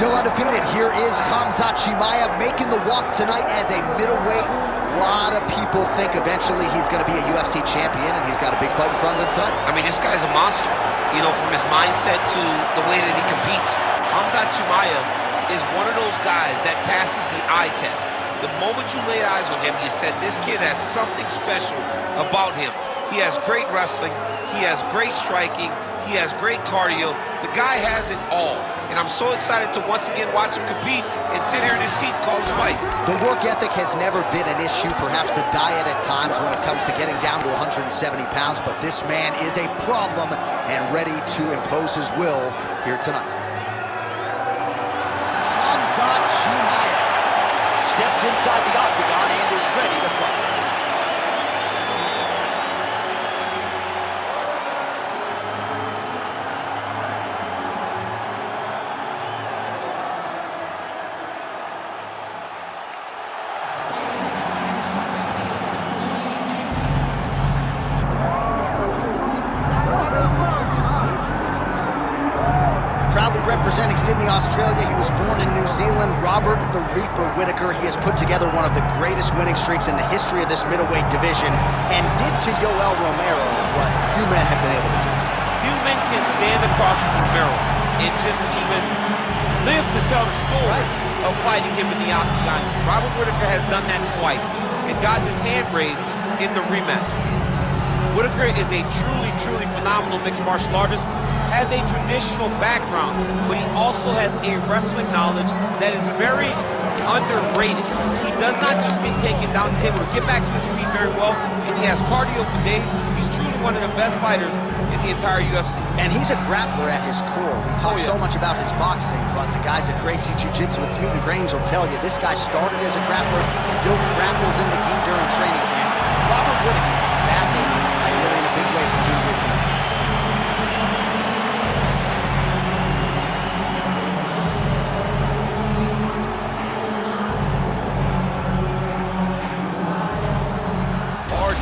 Still undefeated, here is Khamzat Chimaev making the walk tonight as a middleweight. A lot of people think eventually he's going to be a UFC champion, and he's got a big fight in front of him tonight. I mean, this guy's a monster, you know, from his mindset to the way that he competes. Khamzat Chimaev is one of those guys that passes the eye test. The moment you lay eyes on him, you said, this kid has something special about him. He has great wrestling, he has great striking, he has great cardio. The guy has it all. And I'm so excited to once again watch him compete and sit here in his seat and call his fight. The work ethic has never been an issue, perhaps the diet at times when it comes to getting down to 170 pounds, but this man is a problem and ready to impose his will here tonight. Khamzat Chimaev steps inside the octagon and is ready to fight. Representing Sydney, Australia, he was born in New Zealand, Robert the Reaper Whittaker. He has put together one of the greatest winning streaks in the history of this middleweight division and did to Yoel Romero what few men have been able to do. Few men can stand across from Romero and just even live to tell the story of fighting him in the octagon. Robert Whittaker has done that twice and got his hand raised in the rematch. Whittaker is a truly phenomenal mixed martial artist, has a traditional background, but he also has a wrestling knowledge that is very underrated. He does not just get taken down, he's able to get back to his feet very well, and he has cardio for days. He's truly one of the best fighters in the entire UFC. And he's a grappler at his core. We talk so much about his boxing, but the guys at Gracie Jiu-Jitsu at Smeaton Grange will tell you this guy started as a grappler, still grapples in the gi during training camp. Robert Whittaker, battling ideally in a big way for you here tonight.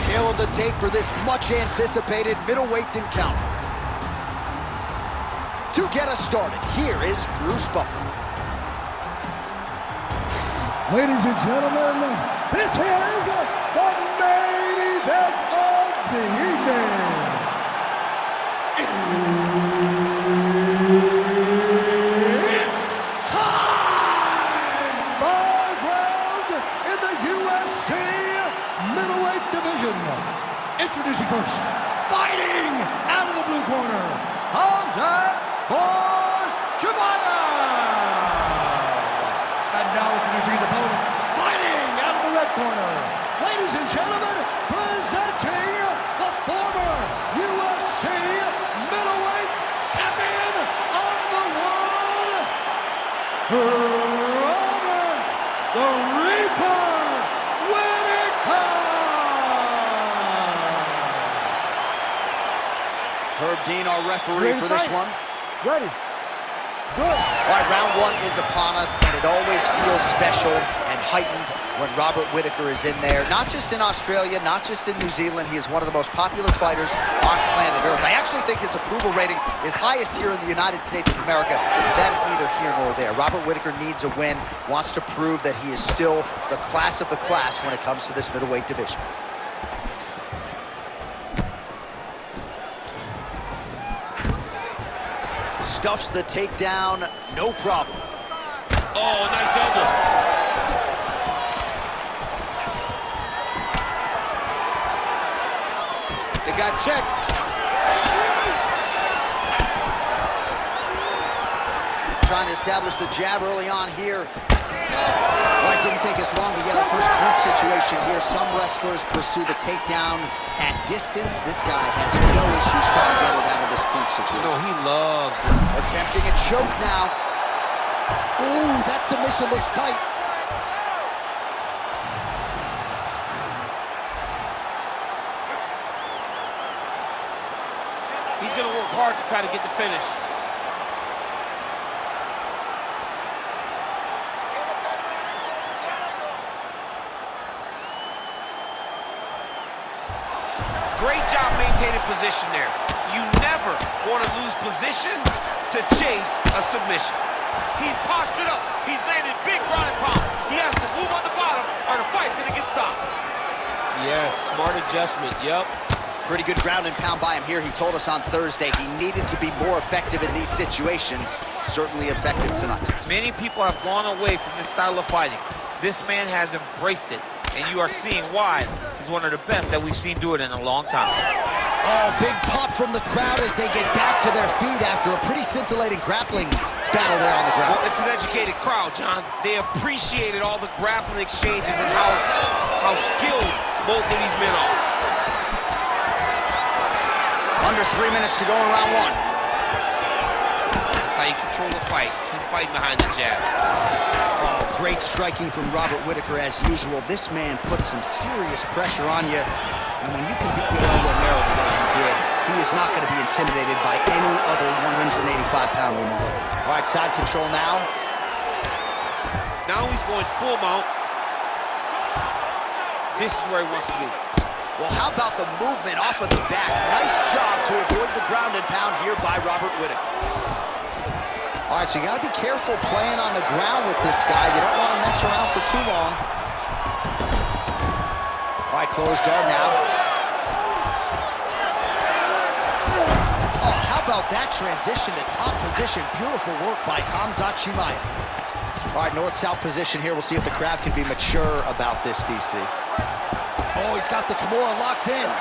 Tail of the tape for this much-anticipated middleweight encounter. To get us started, here is Bruce Buffer. Ladies and gentlemen, this is the main event of the evening. It's time! 5 rounds in the UFC middleweight division. Introducing first, fighting out of the blue corner, Khamzat Chimaev. And now introducing his opponent, fighting out of the red corner. Ladies and gentlemen, presenting the former UFC middleweight champion of the world, Robert the Reaper Whittaker. Herb Dean, our referee for this one. Ready. Good. All right, round one is upon us, and it always feels special and heightened when Robert Whittaker is in there. Not just in Australia, not just in New Zealand. He is one of the most popular fighters on planet Earth. I actually think his approval rating is highest here in the United States of America. That is neither here nor there. Robert Whittaker needs a win, wants to prove that he is still the class of the class when it comes to this middleweight division. Stuffs the takedown, no problem. Oh, nice elbow. It got checked. Trying to establish the jab early on here. Well, it didn't take us long to get our first clinch situation here. Some wrestlers pursue the takedown at distance. This guy has no issues trying to get it out of this clinch situation. No, he loves this. Attempting a choke now. Ooh, that submission looks tight. He's going to work hard to try to get the finish. Great job maintaining position there. You never want to lose position to chase a submission. He's postured up. He's landed big ground and pound. He has to move on the bottom or the fight's gonna get stopped. Yes, smart adjustment, yep. Pretty good ground and pound by him here. He told us on Thursday he needed to be more effective in these situations. Certainly effective tonight. Many people have gone away from this style of fighting. This man has embraced it, and you are seeing why he's one of the best that we've seen do it in a long time. Oh, big pop from the crowd as they get back to their feet after a pretty scintillating grappling battle there on the ground. Well, it's an educated crowd, John. They appreciated all the grappling exchanges and how skilled both of these men are. Under 3 minutes to go in round one. That's how you control the fight. Keep fighting behind the jab. Oh, great striking from Robert Whittaker as usual. This man puts some serious pressure on you. And when you can beat Yoel Romero the way he did, he is not going to be intimidated by any other 185-pound remodeler. All right, side control now. Now he's going full mount. This is where he wants to be. Well, how about the movement off of the back? Nice job to avoid the ground and pound here by Robert Whittaker. All right, so you got to be careful playing on the ground with this guy. You don't want to mess around for too long. All right, closed guard now. Oh, how about that transition to top position? Beautiful work by Khamzat Chimaev. All right, north-south position here. We'll see if the crowd can be mature about this, DC. Oh, he's got the Kimura locked in. Oh,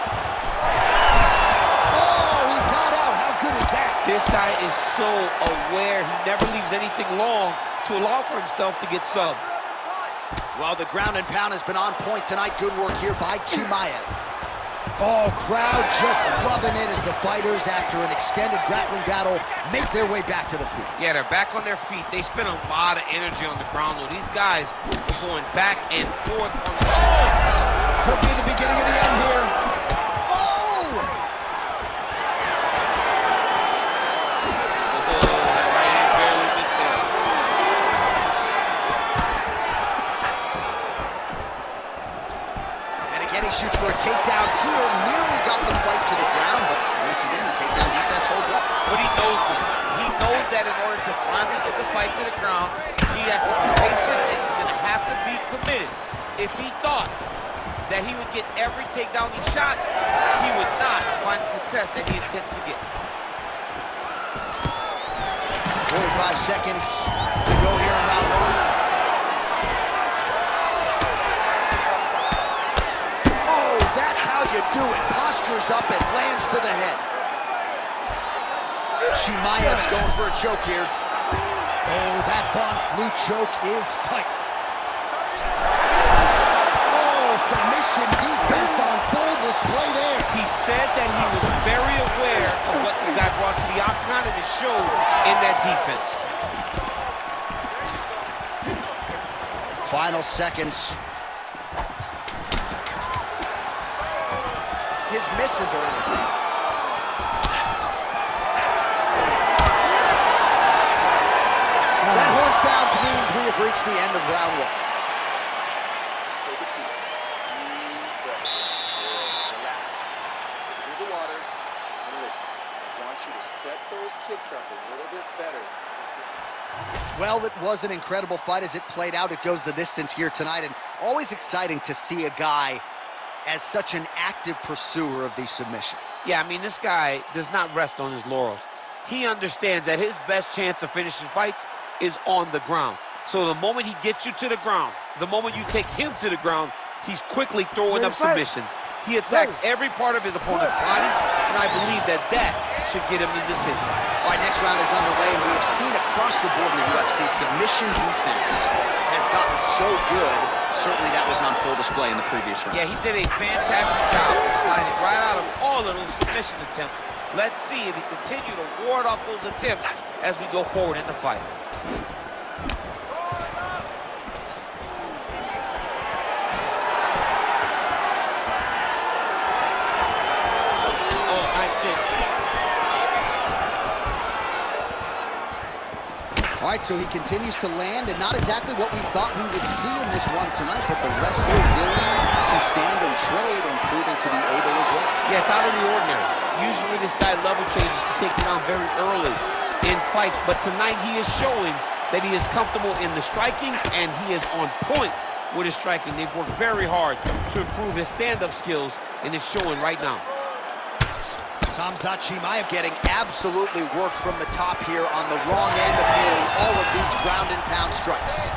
he got out. How good is that? This guy is so aware. He never leaves anything long to allow for himself to get subbed. Well, the ground and pound has been on point tonight. Good work here by Chimaev. Oh, crowd just loving it as the fighters, after an extended grappling battle, make their way back to the feet. Yeah, they're back on their feet. They spend a lot of energy on the ground, though. These guys are going back and forth on the Could be the beginning of the end here. Oh! that right hand barely missed there. And again, he shoots for a takedown here. Nearly got the fight to the ground, but once again, the takedown defense holds up. But he knows this. He knows that in order to finally get the fight to the ground, he has to be patient and he's going to have to be committed. If he thought that he would get every takedown he shot, he would not find the success that he intends to get. 45 seconds to go here in round one. Oh, that's how you do it. Postures up and lands to the head. Chimaev's going for a choke here. Oh, that Von Flue choke is tight. Submission defense on full display there. He said that he was very aware of what this guy brought to the octagon, and it showed in that defense. Final seconds. His misses are entertaining. That horn sounds means we have reached the end of round one. Take a seat. Deep breath. Relax. Take a drink of water and listen. I want you to set those kicks up a little bit better. Well, it was an incredible fight as it played out. It goes the distance here tonight, and always exciting to see a guy as such an active pursuer of the submission. Yeah, I mean, this guy does not rest on his laurels. He understands that his best chance of finishing fights is on the ground. So the moment he gets you to the ground, the moment you take him to the ground, he's quickly throwing up submissions. He attacked every part of his opponent's body, and I believe that should get him the decision. All right, next round is underway, and we have seen across the board in the UFC, submission defense has gotten so good. Certainly that was on full display in the previous round. Yeah, he did a fantastic job of sliding right out of all of those submission attempts. Let's see if he continues to ward off those attempts as we go forward in the fight. All right, so he continues to land, and not exactly what we thought we would see in this one tonight, but the wrestler willing to stand and trade and proving to be able as well. Yeah, it's out of the ordinary. Usually this guy level changes to take it down very early in fights, but tonight he is showing that he is comfortable in the striking, and he is on point with his striking. They've worked very hard to improve his stand-up skills, and it's showing right now. Khamzat Chimaev getting absolutely worked from the top here on the wrong end of nearly all of these ground and pound strikes.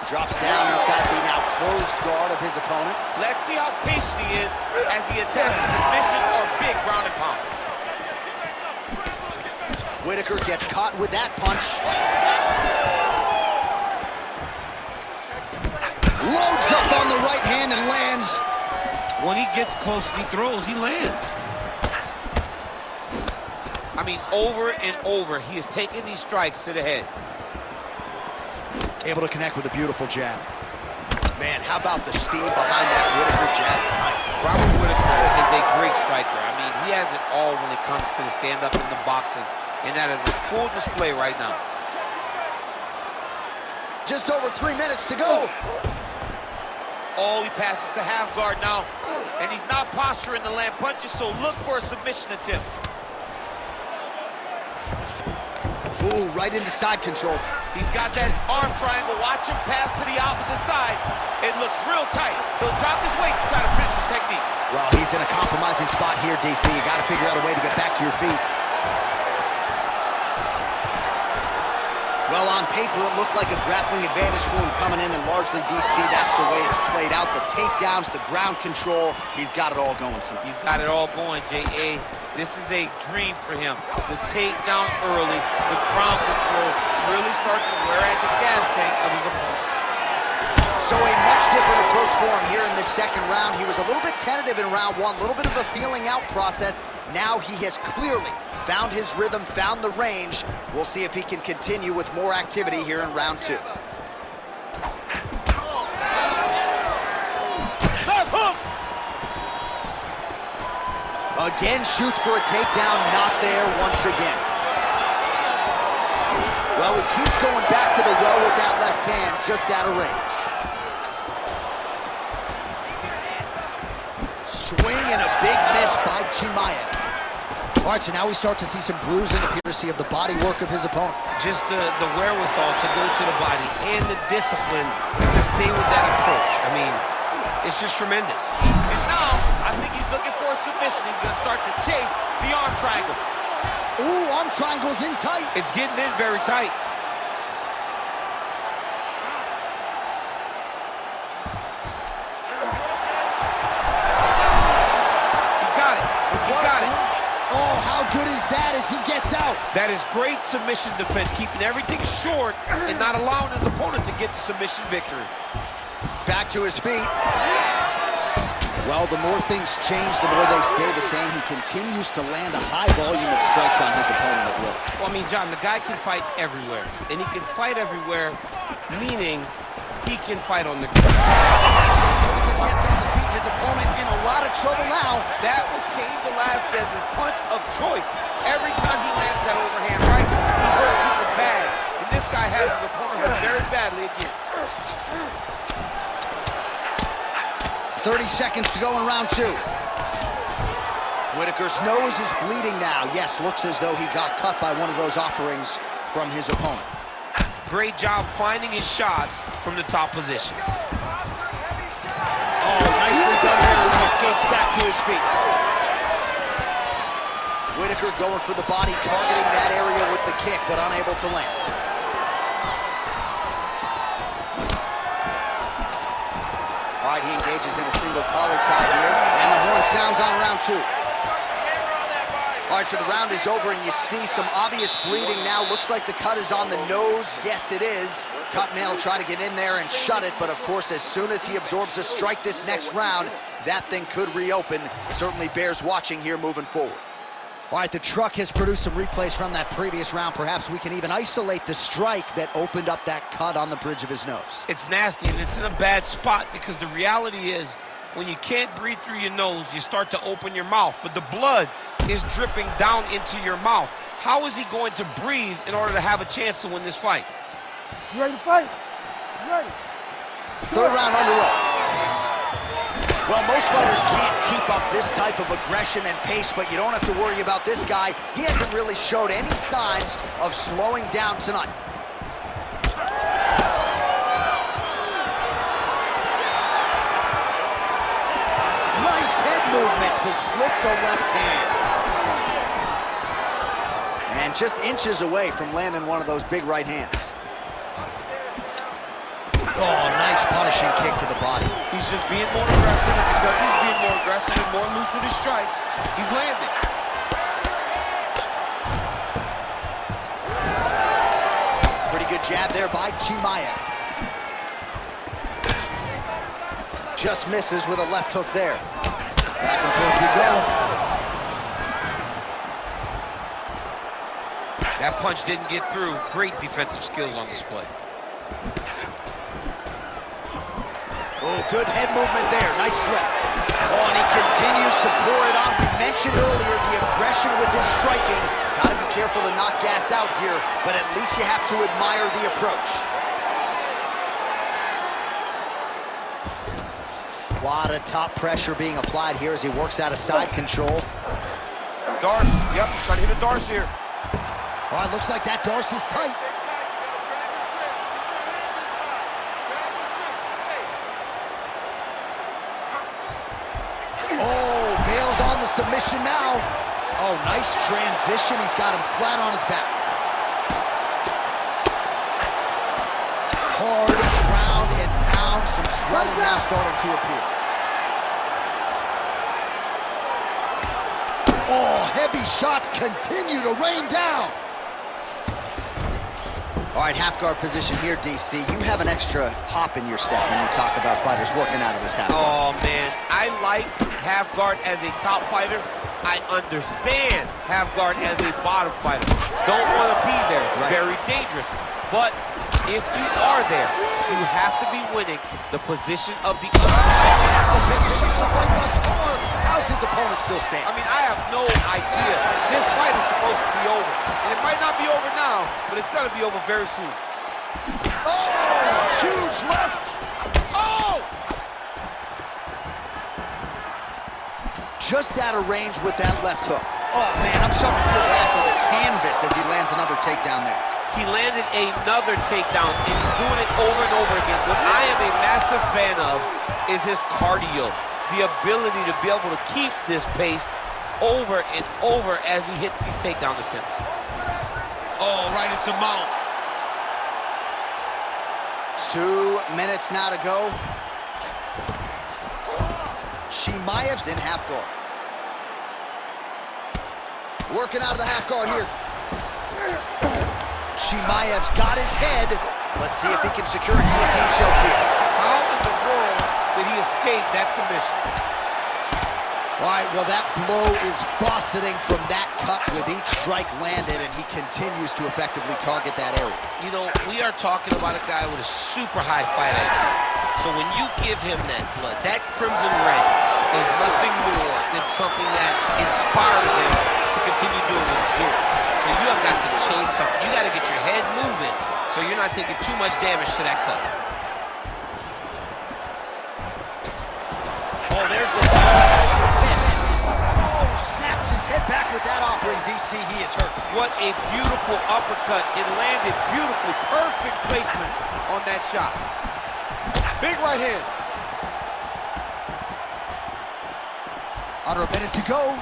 Drops down inside the now closed guard of his opponent. Let's see how patient he is as he attacks a submission or big ground and pound. Whittaker gets caught with that punch. Loads up on the right hand and lands. When he gets close and he throws, he lands. I mean, over and over, he is taking these strikes to the head. Able to connect with a beautiful jab. Man, how about the steam behind that Whittaker jab tonight? Robert Whittaker is a great striker. I mean, he has it all when it comes to the stand-up in the boxing, and that is a full display right now. Just over 3 minutes to go. Oh, he passes the half guard now, and he's not posturing the land punches, so look for a submission attempt. Ooh, right into side control. He's got that arm triangle. Watch him pass to the opposite side. It looks real tight. He'll drop his weight and try to finish his technique. Well, he's in a compromising spot here, DC. You got to figure out a way to get back to your feet. Well, on paper, it looked like a grappling advantage for him coming in, and largely, DC, that's the way it's played out. The takedowns, the ground control, he's got it all going tonight. He's got it all going, J.A. This is a dream for him. The takedown early, the ground control, really starting to wear at the gas tank of his opponent. So a much different approach for him here in this second round. He was a little bit tentative in round one, a little bit of a feeling out process. Now he has clearly found his rhythm, found the range. We'll see if he can continue with more activity here in round two. Left hook! Again, shoots for a takedown, not there once again. Well, he keeps going back to the well with that left hand, just out of range. Swing and a big miss by Chimaev. All right, so now we start to see some bruising, appearance of the body work of his opponent. Just the wherewithal to go to the body and the discipline to stay with that approach. I mean, it's just tremendous. And now, I think he's looking for a submission. He's going to start to chase the arm triangle. Ooh, arm triangle's in tight. It's getting in very tight. He's got it. He's got it. Oh, how good is that as he gets out? That is great submission defense, keeping everything short and not allowing his opponent to get the submission victory. Back to his feet. Well, the more things change, the more they stay the same. He continues to land a high volume of strikes on his opponent at will. Well, I mean, John, the guy can fight everywhere. And he can fight everywhere, meaning he can fight on the ground. Gets on the feet, his opponent in a lot of trouble now. That was Cain Velasquez's punch of choice. Every time he lands that overhand right, he hurt people bad. And this guy has his opponent hurt very badly again. 30 seconds to go in round two. Whittaker's nose is bleeding now. Yes, looks as though he got cut by one of those offerings from his opponent. Great job finding his shots from the top position. Oh, nicely done there as he escapes back to his feet. Whittaker going for the body, targeting that area with the kick, but unable to land. All right, he engages in a single collar tie here, and the horn sounds on round two. All right, so the round is over, and you see some obvious bleeding now. Looks like the cut is on the nose. Yes, it is. Cutman will try to get in there and shut it, but of course, as soon as he absorbs a strike this next round, that thing could reopen. Certainly bears watching here moving forward. All right, the truck has produced some replays from that previous round. Perhaps we can even isolate the strike that opened up that cut on the bridge of his nose. It's nasty, and it's in a bad spot because the reality is when you can't breathe through your nose, you start to open your mouth, but the blood is dripping down into your mouth. How is he going to breathe in order to have a chance to win this fight? You ready to fight? You ready? Third round underway. Well, most fighters can't keep up this type of aggression and pace, but you don't have to worry about this guy. He hasn't really showed any signs of slowing down tonight. Nice head movement to slip the left hand. And just inches away from landing one of those big right hands. Oh, nice punishing kick to the body. He's just being more aggressive, and because he's being more aggressive and more loose with his strikes, he's landing. Pretty good jab there by Chimaev. Just misses with a left hook there. Back and forth we go. That punch didn't get through. Great defensive skills on display. Oh, good head movement there. Nice slip. Oh, and he continues to pour it on. We mentioned earlier the aggression with his striking. Got to be careful to not gas out here, but at least you have to admire the approach. A lot of top pressure being applied here as he works out of side control. Darce, yep, he's trying to hit a Darce here. Oh, it looks like that Darce is tight. Oh, bails on the submission now. Oh, nice transition. He's got him flat on his back. Hard ground and pound. Some swelling now starting to appear. Oh, heavy shots continue to rain down. All right, half guard position here, DC. You have an extra hop in your step when you talk about fighters working out of this half guard. Oh, man, I like half guard as a top fighter. I understand half guard as a bottom fighter. Don't want to be there. It's Right. very dangerous. But if you are there, you have to be winning the position of the other. That's the biggest shot of the fight thus far. How's his opponent still standing? I mean, I have no idea. This fight is supposed to be over. And it might not be over now, but it's going to be over very soon. Oh, huge left. Oh! Just out of range with that left hook. Oh, man, I'm starting to feel bad for the canvas as he lands another takedown there. He landed another takedown, and he's doing it over and over again. What I am a massive fan of is his cardio. The ability to be able to keep this pace over and over as he hits these takedown attempts. Oh, right into mount. 2 minutes now to go. Chimaev's in half guard. Working out of the half guard here. Chimaev's got his head. Let's see if he can secure a guillotine choke here. How in the world did he escape that submission? All right, well, that blow is buffeting from that cut with each strike landed, and he continues to effectively target that area. You know, we are talking about a guy with a super high fight IQ. So when you give him that blood, that crimson red is nothing more than something that inspires him to continue doing what he's doing. So you have got to change something. You got to get your head moving so you're not taking too much damage to that cut. Oh, there's the finish. Oh, snaps his head back with that offering. DC, he is hurt. What a beautiful uppercut. It landed beautifully. Perfect placement on that shot. Big right hand. Under a minute to go.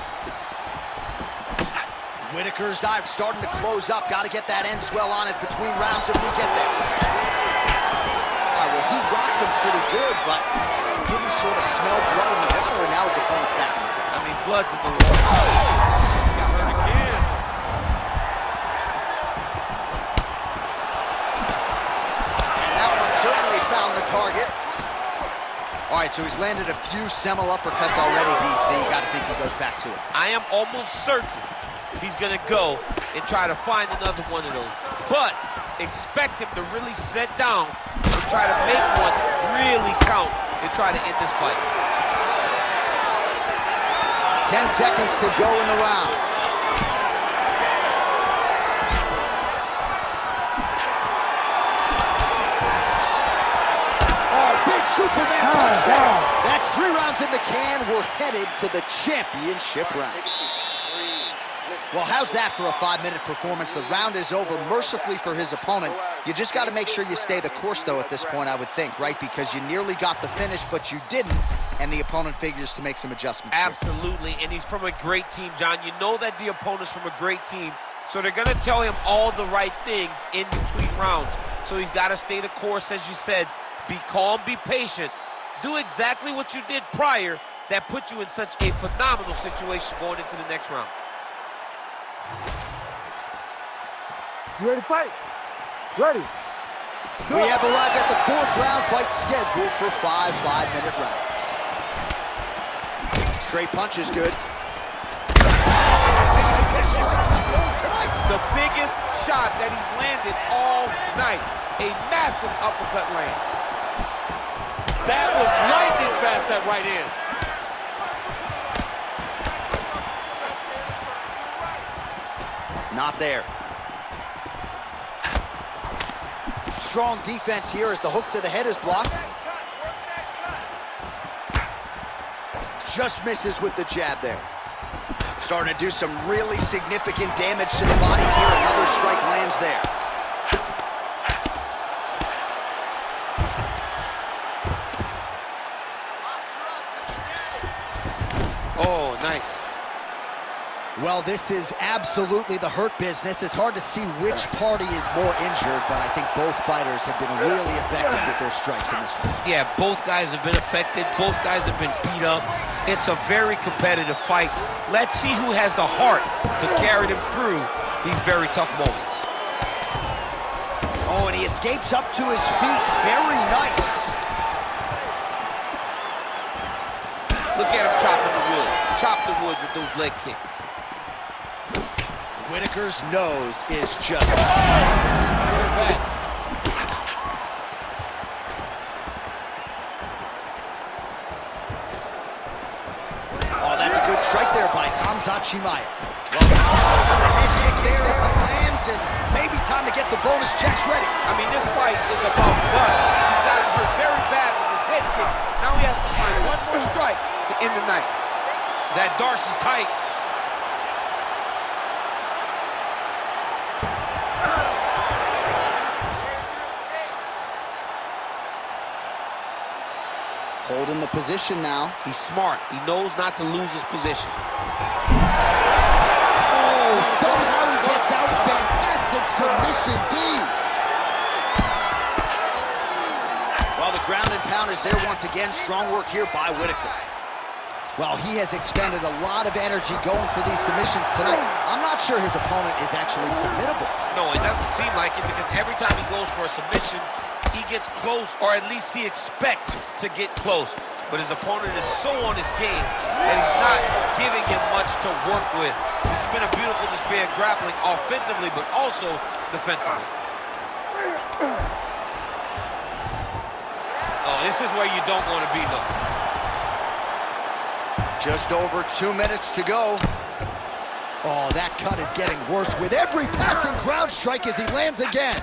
Whittaker's dive starting to close up. Got to get that end swell on it between rounds if we get there. All right, well, he rocked him pretty good, but didn't sort of smell blood in the water, and now his opponent's back in the fight. I mean, blood's in the water. Got hurt again. And that one certainly found the target. All right, so he's landed a few seminal uppercuts already, DC. Got to think he goes back to it. I am almost certain he's going to go and try to find another one of those. But expect him to really set down and try to make one really count and try to end this fight. 10 seconds to go in the round. Oh, big Superman punch there. That's 3 rounds in the can. We're headed to the championship rounds. Well, how's that for a 5-minute performance? The round is over mercifully for his opponent. You just got to make sure you stay the course, though, at this point, I would think, right? Because you nearly got the finish, but you didn't, and the opponent figures to make some adjustments. Absolutely, and he's from a great team, John. You know that the opponent's from a great team, so they're going to tell him all the right things in between rounds. So he's got to stay the course, as you said. Be calm, be patient. Do exactly what you did prior that put you in such a phenomenal situation going into the next round. You ready to fight? Ready. We have arrived at the 4th round fight scheduled for 5 5-minute rounds. Straight punch is good. The biggest shot that he's landed all night. A massive uppercut lands. That was lightning fast, that right hand. Not there. Strong defense here as the hook to the head is blocked. Just misses with the jab there. Starting to do some really significant damage to the body here. Another strike lands there. Oh, nice. Well, this is absolutely the hurt business. It's hard to see which party is more injured, but I think both fighters have been really effective with their strikes in this one. Yeah, both guys have been affected. Both guys have been beat up. It's a very competitive fight. Let's see who has the heart to carry them through these very tough moments. Oh, and he escapes up to his feet. Very nice. Look at him chopping the wood. Chop the wood with those leg kicks. Whittaker's nose is just... Oh, that's a good strike there by Khamzat Chimaev. Well, the head kick there as he lands, and maybe time to get the bonus checks ready. I mean, this fight is about blood. He's got him hurt very bad with his head kick. Now he has to find one more strike to end the night. That Darce is tight. Holding the position now. He's smart. He knows not to lose his position. Oh, somehow he gets out. Fantastic submission, D. Well, the ground and pound is there once again. Strong work here by Whittaker. Well, he has expended a lot of energy going for these submissions tonight. I'm not sure his opponent is actually submittable. No, it doesn't seem like it, because every time he goes for a submission, he gets close, or at least he expects to get close. But his opponent is so on his game that he's not giving him much to work with. This has been a beautiful display of grappling offensively, but also defensively. Oh, this is where you don't want to be, though. Just over 2 minutes to go. Oh, that cut is getting worse with every passing ground strike as he lands again.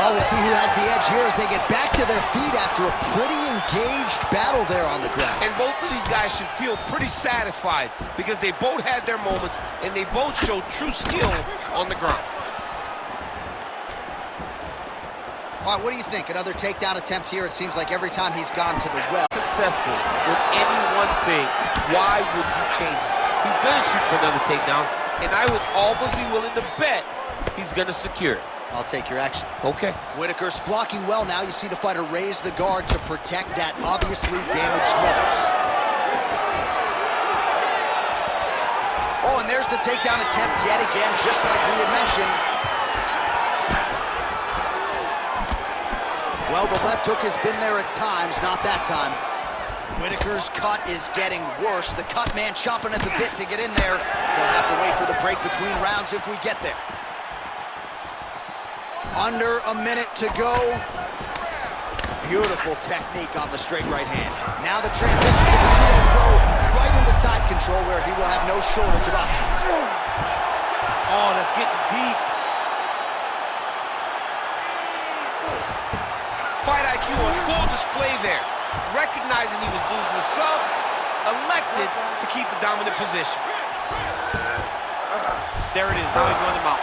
Oh, we'll see who has the edge here as they get back to their feet after a pretty engaged battle there on the ground. And both of these guys should feel pretty satisfied, because they both had their moments and they both showed true skill on the ground. All right, what do you think? Another takedown attempt here. It seems like every time he's gone to the well. Successful with any one thing, why would you change it? He's going to shoot for another takedown, and I would almost be willing to bet he's going to secure it. I'll take your action. Okay. Whittaker's blocking well now. You see the fighter raise the guard to protect that obviously damaged nose. Oh, and there's the takedown attempt yet again, just like we had mentioned. Well, the left hook has been there at times, not that time. Whittaker's cut is getting worse. The cut man chomping at the bit to get in there. They'll have to wait for the break between rounds if we get there. Under a minute to go. Beautiful technique on the straight right hand. Now the transition to the judo throw right into side control, where he will have no shortage of options. Oh, that's getting deep. fight IQ on full display there. Recognizing he was losing the sub, elected to keep the dominant position. There it is. Now he's running him out.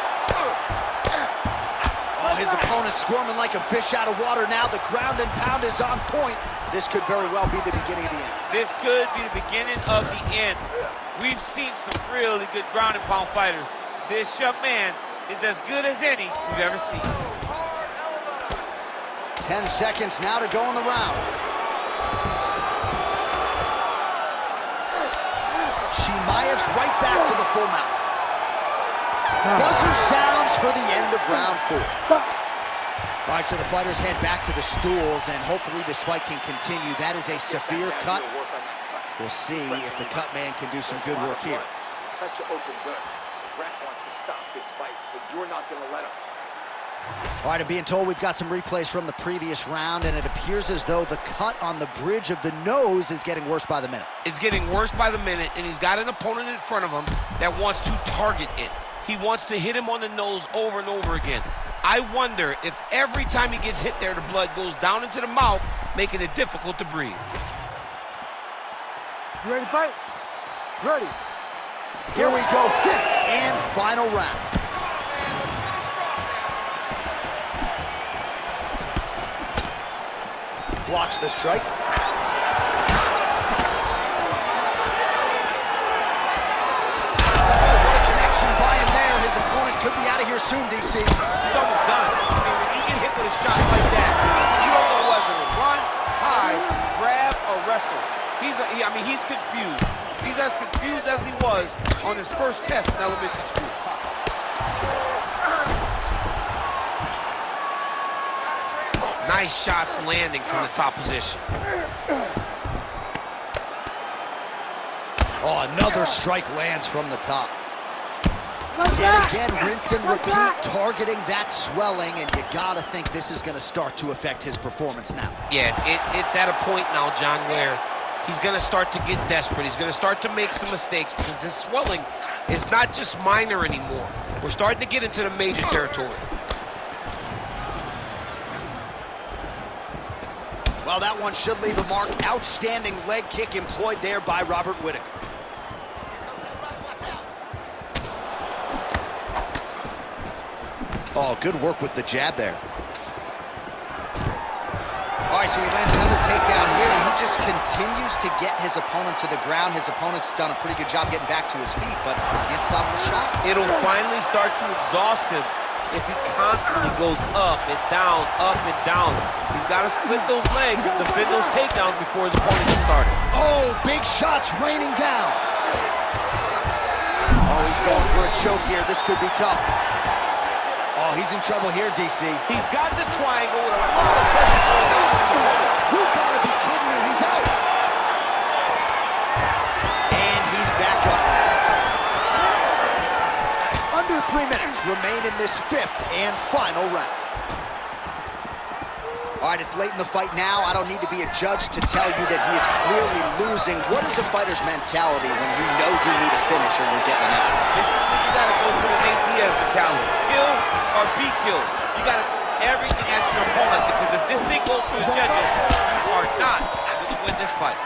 Oh, his opponent's squirming like a fish out of water now. The ground and pound is on point. This could very well be the beginning of the end. This could be the beginning of the end. We've seen some really good ground and pound fighters. This young man is as good as any we've ever seen. 10 seconds now to go in the round. Chimaev's right back to the full mount. Buzzer sounds for the end of round 4. All right, so the fighters head back to the stools, and hopefully this fight can continue. That is a severe cut. We'll see if the cut man can do some good work here. Cut you open good. Brett wants to stop this fight, but you're not going to let him. All right, I'm being told we've got some replays from the previous round, and it appears as though the cut on the bridge of the nose is getting worse by the minute. It's getting worse by the minute, and he's got an opponent in front of him that wants to target it. He wants to hit him on the nose over and over again. I wonder if every time he gets hit there, the blood goes down into the mouth, making it difficult to breathe. You ready to fight? Ready. Here we go, 5th and final round. Blocks the strike. His opponent could be out of here soon, DC. He's almost done. I mean, when you get hit with a shot like that, you don't know whether to run, hide, grab, or wrestle. He's confused. He's as confused as he was on his first test in elementary school. Nice shots landing from the top position. Oh, another strike lands from the top. Yet again, rinse and repeat, targeting that swelling, and you gotta think this is gonna start to affect his performance now. Yeah, it's at a point now, John, where he's gonna start to get desperate. He's gonna start to make some mistakes because this swelling is not just minor anymore. We're starting to get into the major territory. Well, that one should leave a mark. Outstanding leg kick employed there by Robert Whittaker. Oh, good work with the jab there. All right, so he lands another takedown here, and he just continues to get his opponent to the ground. His opponent's done a pretty good job getting back to his feet, but can't stop the shot. It'll finally start to exhaust him if he constantly goes up and down, up and down. He's got to split those legs and defend those takedowns before his opponent gets started. Oh, big shots raining down. Oh, he's going for a choke here. This could be tough. Oh, he's in trouble here, DC. He's got the triangle with a lot of pressure going down on his opponent. You gotta be kidding me, he's out. And he's back up. Under 3 minutes remain in this 5th and final round. All right, it's late in the fight now. I don't need to be a judge to tell you that he is clearly losing. What is a fighter's mentality when you know you need a finish or you're getting out? You gotta go for the Nate Diaz mentality. Kill or be killed. You gotta see everything at your opponent, because if this thing goes to the judges, you are not going to win this fight.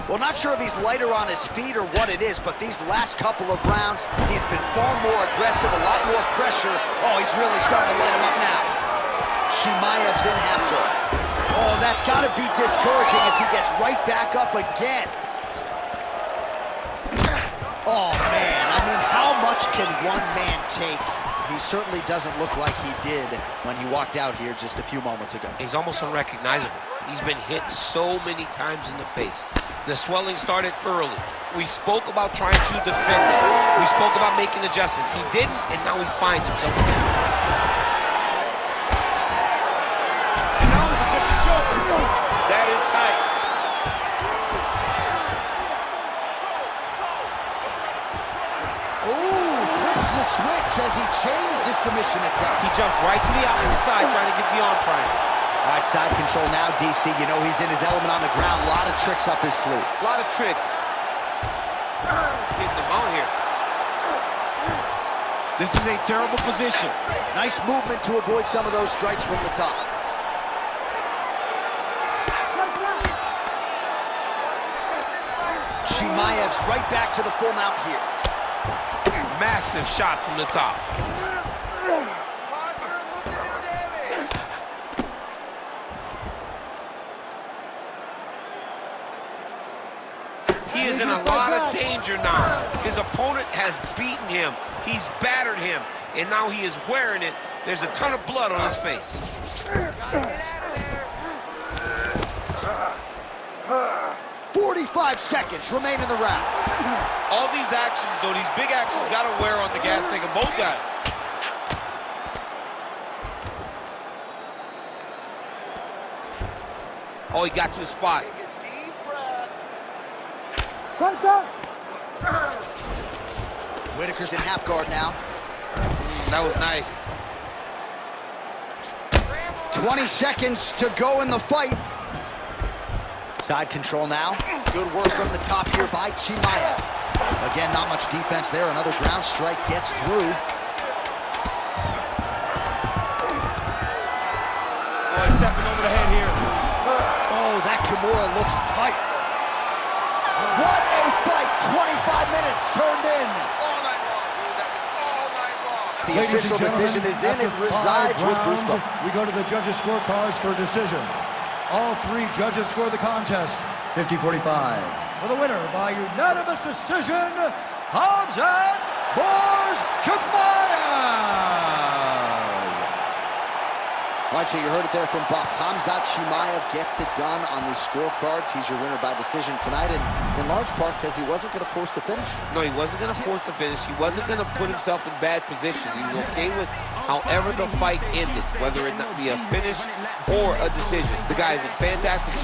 Well, not sure if he's lighter on his feet or what it is, but these last couple of rounds, he's been far more aggressive, a lot more pressure. Oh, he's really starting to light him up now. Chimaev's in half guard. Oh, that's got to be discouraging as he gets right back up again. Oh, man, I mean, how much can one man take? He certainly doesn't look like he did when he walked out here just a few moments ago. He's almost unrecognizable. He's been hit so many times in the face. The swelling started early. We spoke about trying to defend it. We spoke about making adjustments. He didn't, and now he finds himself again. And now there's a different choke. That is tight. Ooh, flips the switch as he changed the submission attempt. He jumps right to the opposite side, trying to get the arm triangle. All right, side control now, DC. You know he's in his element on the ground. A lot of tricks up his sleeve. A lot of tricks. Getting them out here. This is a terrible position. Nice movement to avoid some of those strikes from the top. Chimaev's right back to the full mount here. Massive shot from the top. He is in a lot of danger now. His opponent has beaten him. He's battered him. And now he is wearing it. There's a ton of blood on his face. 45 seconds remain in the round. All these actions, though, these big actions, got to wear on the gas tank of both guys. Oh, he got to his spot. Take a deep breath. Whittaker's in half guard now. That was nice. 20 seconds to go in the fight. Side control now. Good work from the top here by Chimaev. Again, not much defense there. Another ground strike gets through. Oh, he's stepping over the head here. Oh, that Kimura looks tight. What a fight. 25 minutes turned in. All night long, dude. That was all night long. The Ladies official and decision gentlemen, is in. It after resides 5 with Bruce rounds, Buffer. we go to the judges' scorecards for a decision. All 3 judges score the contest 50-45. For the winner by unanimous decision, Khamzat Chimaev. All right, so you heard it there from Buff. Khamzat Chimaev gets it done on the scorecards. He's your winner by decision tonight, and in large part because he wasn't going to force the finish. No, he wasn't going to force the finish. He wasn't going to put himself in bad position. He was okay with however the fight ended, whether it not be a finish or a decision. The guy's in fantastic shape.